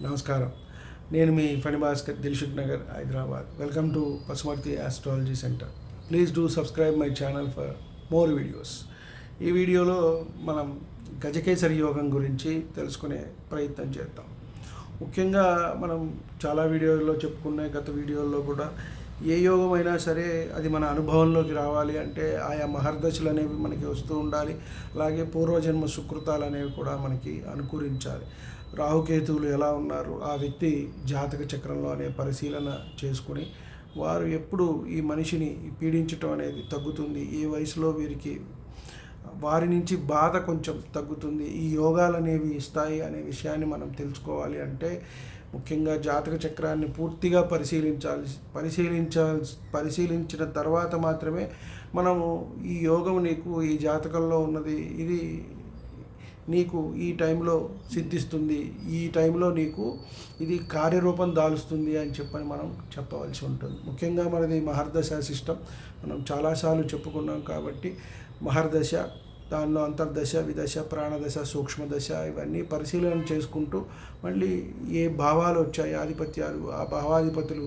నమస్కారం. నేను మీ Phani Bhaskar, Dilsukh Nagar, Hyderabad. Welcome to Pasumarthi astrology centre. Please do subscribe my channel for more videos. ఈ వీడియోలో మనం గజకేసరి యోగం గురించి తెలుసుకునే ప్రయత్నం చేద్దాం. ముఖ్యంగా మనం చాలా వీడియోల్లో చెప్పుకునే గత వీడియోల్లో కూడా ఏ యోగం అయినా సరే అది మన అనుభవంలోకి రావాలి అంటే ఆయా మహర్దశలు అనేవి మనకి వస్తూ ఉండాలి. అలాగే పూర్వజన్మ సుకృతాలు అనేవి కూడా మనకి అనుకూలించాలి. రాహుకేతువులు ఎలా ఉన్నారు, ఆ వ్యక్తి జాతక చక్రంలో అనే పరిశీలన చేసుకుని వారు ఎప్పుడు ఈ మనిషిని పీడించటం అనేది తగ్గుతుంది, ఏ వయసులో వీరికి వారి నుంచి బాధ కొంచెం తగ్గుతుంది, ఈ యోగాలు అనేవి ఇస్తాయి అనే విషయాన్ని మనం తెలుసుకోవాలి అంటే ముఖ్యంగా జాతక చక్రాన్ని పూర్తిగా పరిశీలించిన తర్వాత మాత్రమే మనము ఈ యోగం నీకు ఈ జాతకంలో ఉన్నది, ఇది నీకు ఈ టైంలో సిద్ధిస్తుంది, ఈ టైంలో నీకు ఇది కార్యరూపం దాలుస్తుంది అని చెప్పని మనం చెప్పవలసి ఉంటుంది. ముఖ్యంగా మనది మహర్దశ సిస్టమ్ మనం చాలాసార్లు చెప్పుకున్నాం కాబట్టి మహర్దశ, దానిలో అంతర్దశ, విదశ, ప్రాణదశ, సూక్ష్మదశ ఇవన్నీ పరిశీలన చేసుకుంటూ మళ్ళీ ఏ భావాలు వచ్చాయి, ఆధిపత్యాలు, ఆ భావాధిపతులు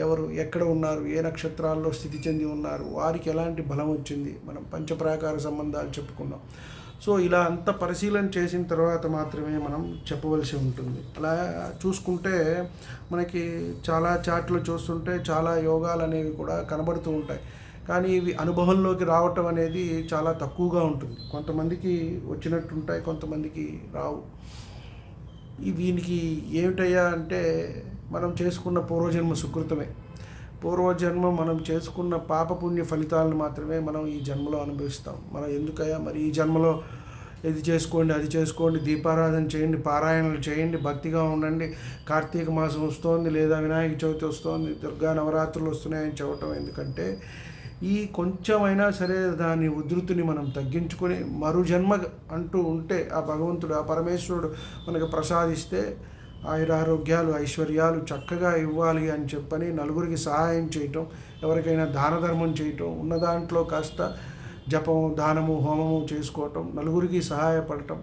ఎవరు ఎక్కడ ఉన్నారు, ఏ నక్షత్రాల్లో స్థితి చెంది ఉన్నారు, వారికి ఎలాంటి బలం వచ్చింది, మనం పంచప్రాకార సంబంధాలు చెప్పుకున్నాం. సో ఇలా అంత పరిశీలన చేసిన తర్వాత మాత్రమే మనం చెప్పవలసి ఉంటుంది. అలా చూసుకుంటే మనకి చాలా చాట్లు చూస్తుంటే చాలా యోగాలు అనేవి కూడా కనబడుతూ ఉంటాయి. కానీ ఇవి అనుభవంలోకి రావటం అనేది చాలా తక్కువగా ఉంటుంది. కొంతమందికి వచ్చినట్టుంటాయి, కొంతమందికి రావు. దీనికి ఏమిటయ్యా అంటే మనం చేసుకున్న పూర్వజన్మ సుకృతమే. పూర్వజన్మ మనం చేసుకున్న పాపపుణ్య ఫలితాలను మాత్రమే మనం ఈ జన్మలో అనుభవిస్తాం. మనం ఎందుకయ్యా మరి ఈ జన్మలో ఇది చేసుకోండి, అది చేసుకోండి, దీపారాధన చేయండి, పారాయణలు చేయండి, భక్తిగా ఉండండి, కార్తీక మాసం వస్తోంది లేదా వినాయక చవితి వస్తోంది, దుర్గా నవరాత్రులు వస్తున్నాయని చెప్పటం ఎందుకంటే ఈ కొంచెమైనా సరే దాని ఉధృతిని మనం తగ్గించుకొని మరు జన్మ అంటూ ఉంటే ఆ భగవంతుడు, ఆ పరమేశ్వరుడు మనకు ప్రసాదిస్తే ఆయురారోగ్యాలు, ఐశ్వర్యాలు చక్కగా ఇవ్వాలి అని చెప్పని నలుగురికి సహాయం చేయటం, ఎవరికైనా దాన ధర్మం చేయటం, ఉన్న దాంట్లో కాస్త జపం, దానము, హోమము చేసుకోవటం, నలుగురికి సహాయపడటం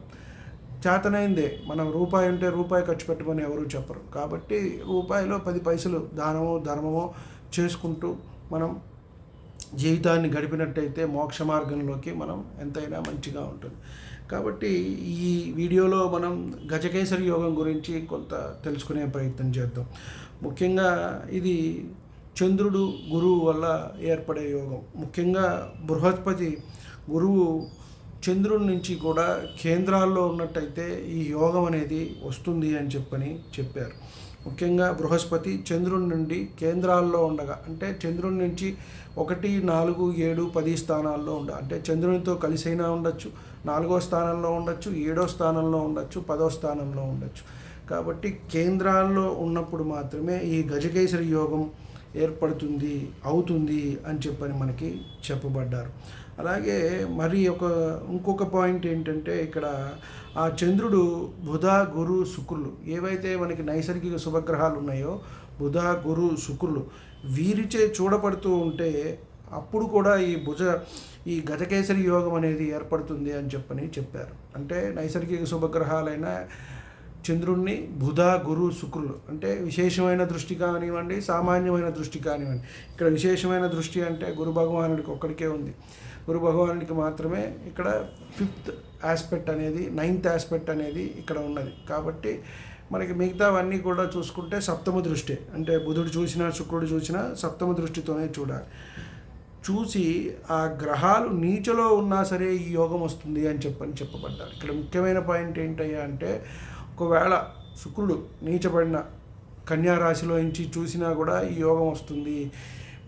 చేతనైందే. మనం రూపాయి ఉంటే రూపాయి ఖర్చు పెట్టమని ఎవరూ చెప్పరు. కాబట్టి రూపాయిలో 10 పైసలు దానమో ధర్మమో చేసుకుంటూ మనం జీవితాన్ని గడిపినట్టయితే మోక్ష మార్గంలోకి మనం ఎంతైనా మంచిగా ఉంటుంది. కాబట్టి ఈ వీడియోలో మనం గజకేసరి యోగం గురించి కొంత తెలుసుకునే ప్రయత్నం చేద్దాం. ముఖ్యంగా ఇది చంద్రుడు గురువు వల్ల ఏర్పడే యోగం. ముఖ్యంగా బృహస్పతి గురువు చంద్రుడి నుంచి కూడా కేంద్రాల్లో ఉన్నట్టయితే ఈ యోగం అనేది వస్తుంది అని చెప్పారు. ముఖ్యంగా బృహస్పతి చంద్రుడి నుండి కేంద్రాల్లో ఉండగా, అంటే చంద్రుడి నుంచి 1, 4, 7, 10 స్థానాల్లో అంటే చంద్రునితో కలిసైనా ఉండొచ్చు, 4వ స్థానంలో ఉండొచ్చు, 7వ స్థానంలో ఉండొచ్చు, 10వ స్థానంలో ఉండొచ్చు. కాబట్టి కేంద్రాల్లో ఉన్నప్పుడు మాత్రమే ఈ గజకేసరి యోగం ఏర్పడుతుంది, అవుతుంది అని చెప్పని మనకి చెప్పబడ్డారు. అలాగే మరి ఇంకొక పాయింట్ ఏంటంటే ఇక్కడ ఆ చంద్రుడు బుధ, గురు, శుక్రులు ఏవైతే మనకి నైసర్గిక శుభగ్రహాలు ఉన్నాయో బుధ, గురు, శుక్రులు వీరిచే చూడబడుతూ ఉంటే అప్పుడు కూడా ఈ గజకేసరి యోగం అనేది ఏర్పడుతుంది అని చెప్పారు. అంటే నైసర్గిక శుభగ్రహాలైన చంద్రుణ్ణి బుధ, గురు, శుక్రులు అంటే విశేషమైన దృష్టి కానివ్వండి, సామాన్యమైన దృష్టి కానివ్వండి. ఇక్కడ విశేషమైన దృష్టి అంటే గురు భగవానుడికి ఒక్కడికే ఉంది. గురు భగవానుడికి మాత్రమే ఇక్కడ 5th ఆస్పెక్ట్ అనేది, 9th ఆస్పెక్ట్ అనేది ఇక్కడ ఉన్నది. కాబట్టి మనకి మిగతావన్నీ కూడా చూసుకుంటే సప్తమ దృష్టి, అంటే బుధుడు చూసినా శుక్రుడు చూసినా సప్తమ దృష్టితోనే చూడాలి. చూసి ఆ గ్రహాలు నీచలో ఉన్నా సరే ఈ యోగం వస్తుంది అని చెప్పబడ్డారు. ఇక్కడ ముఖ్యమైన పాయింట్ ఏంటయ్యా అంటే ఒకవేళ శుక్రుడు నీచబడిన కన్యా రాశిలో నుంచి చూసినా కూడా ఈ యోగం వస్తుంది,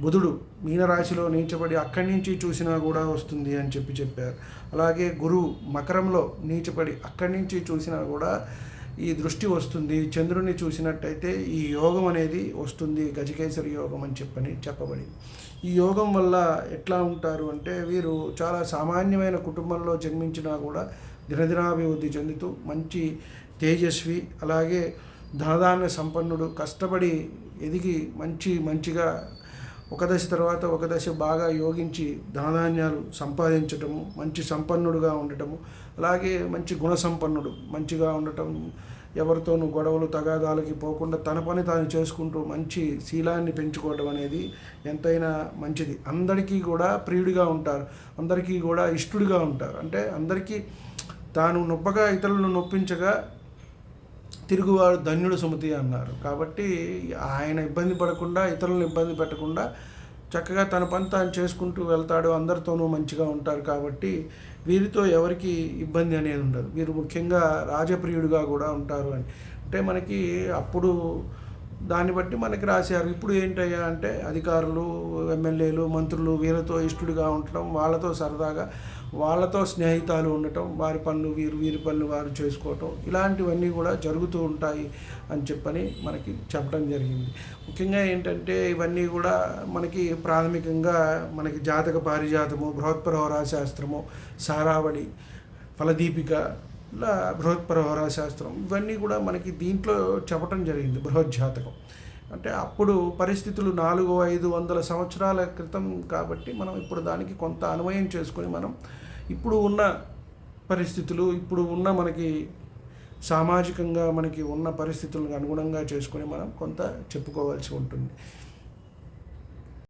బుధుడు మీనరాశిలో నీచబడి అక్కడి నుంచి చూసినా కూడా వస్తుంది అని చెప్పారు. అలాగే గురువు మకరంలో నీచబడి అక్కడి నుంచి చూసినా కూడా ఈ దృష్టి వస్తుంది, చంద్రుడిని చూసినట్టయితే ఈ యోగం అనేది వస్తుంది, గజకేసరి యోగం అని చెప్పబడింది. ఈ యోగం వల్ల ఎట్లా ఉంటారు అంటే వీరు చాలా సామాన్యమైన కుటుంబంలో జన్మించినా కూడా దినదినాభివృద్ధి చెందుతూ మంచి తేజస్వి, అలాగే ధనధాన్య సంపన్నుడు, కష్టపడి ఎదిగి మంచిగా ఒక దశ తర్వాత ఒక దశ బాగా యోగించి ధనధాన్యాలు సంపాదించటము, మంచి సంపన్నుడుగా ఉండటము, అలాగే మంచి గుణ సంపన్నుడు, మంచిగా ఉండటం, ఎవరితోనూ గొడవలు తగాదాలకి పోకుండా తన పని తాను చేసుకుంటూ మంచి శీలాన్ని పెంచుకోవడం అనేది ఎంతైనా మంచిది. అందరికీ కూడా ప్రియుడిగా ఉంటారు, అందరికీ కూడా ఇష్టడుగా ఉంటారు. అంటే అందరికీ తాను నొప్పగా ఇతరులను నొప్పించగా తిరుగువాడు ధన్యుడు సుమతి అన్నారు. కాబట్టి ఆయన ఇబ్బంది పడకుండా, ఇతరులను ఇబ్బంది పెట్టకుండా చక్కగా తన పని తాను చేసుకుంటూ వెళ్తాడు, అందరితోనూ మంచిగా ఉంటారు. కాబట్టి వీరితో ఎవరికి ఇబ్బంది అనేది ఉండదు. వీరు ముఖ్యంగా రాజప్రియుడిగా కూడా ఉంటారు అని అంటే మనకి అప్పుడు దాన్ని బట్టి మనకి రాశారు. ఇప్పుడు ఏంటయ్యా అంటే అధికారులు, ఎమ్మెల్యేలు, మంత్రులు వీళ్ళతో ఇష్టడుగా ఉండటం, వాళ్ళతో సరదాగా వాళ్ళతో స్నేహితాలు ఉండటం, వారి పనులు వీరి పనులు వారు చేసుకోవటం, ఇలాంటివన్నీ కూడా జరుగుతూ ఉంటాయి అని చెప్పని మనకి చెప్పడం జరిగింది. ముఖ్యంగా ఏంటంటే ఇవన్నీ కూడా మనకి ప్రాథమికంగా మనకి జాతక పారిజాతము, బృహత్పరహరా శాస్త్రము, సారావళి, ఫలదీపిక, ఇలా బృహత్పరహరా శాస్త్రం, ఇవన్నీ కూడా మనకి దీంట్లో చెప్పటం జరిగింది. బృహజ్జాతకం అంటే అప్పుడు పరిస్థితులు 400-500 సంవత్సరాల క్రితం కాబట్టి మనం ఇప్పుడు దానికి కొంత అన్వయం చేసుకొని మనం ఇప్పుడు ఉన్న పరిస్థితులు, ఇప్పుడు ఉన్న మనకి సామాజికంగా మనకి ఉన్న పరిస్థితులకు అనుగుణంగా చేసుకొని మనం కొంత చెప్పుకోవాల్సి ఉంటుంది.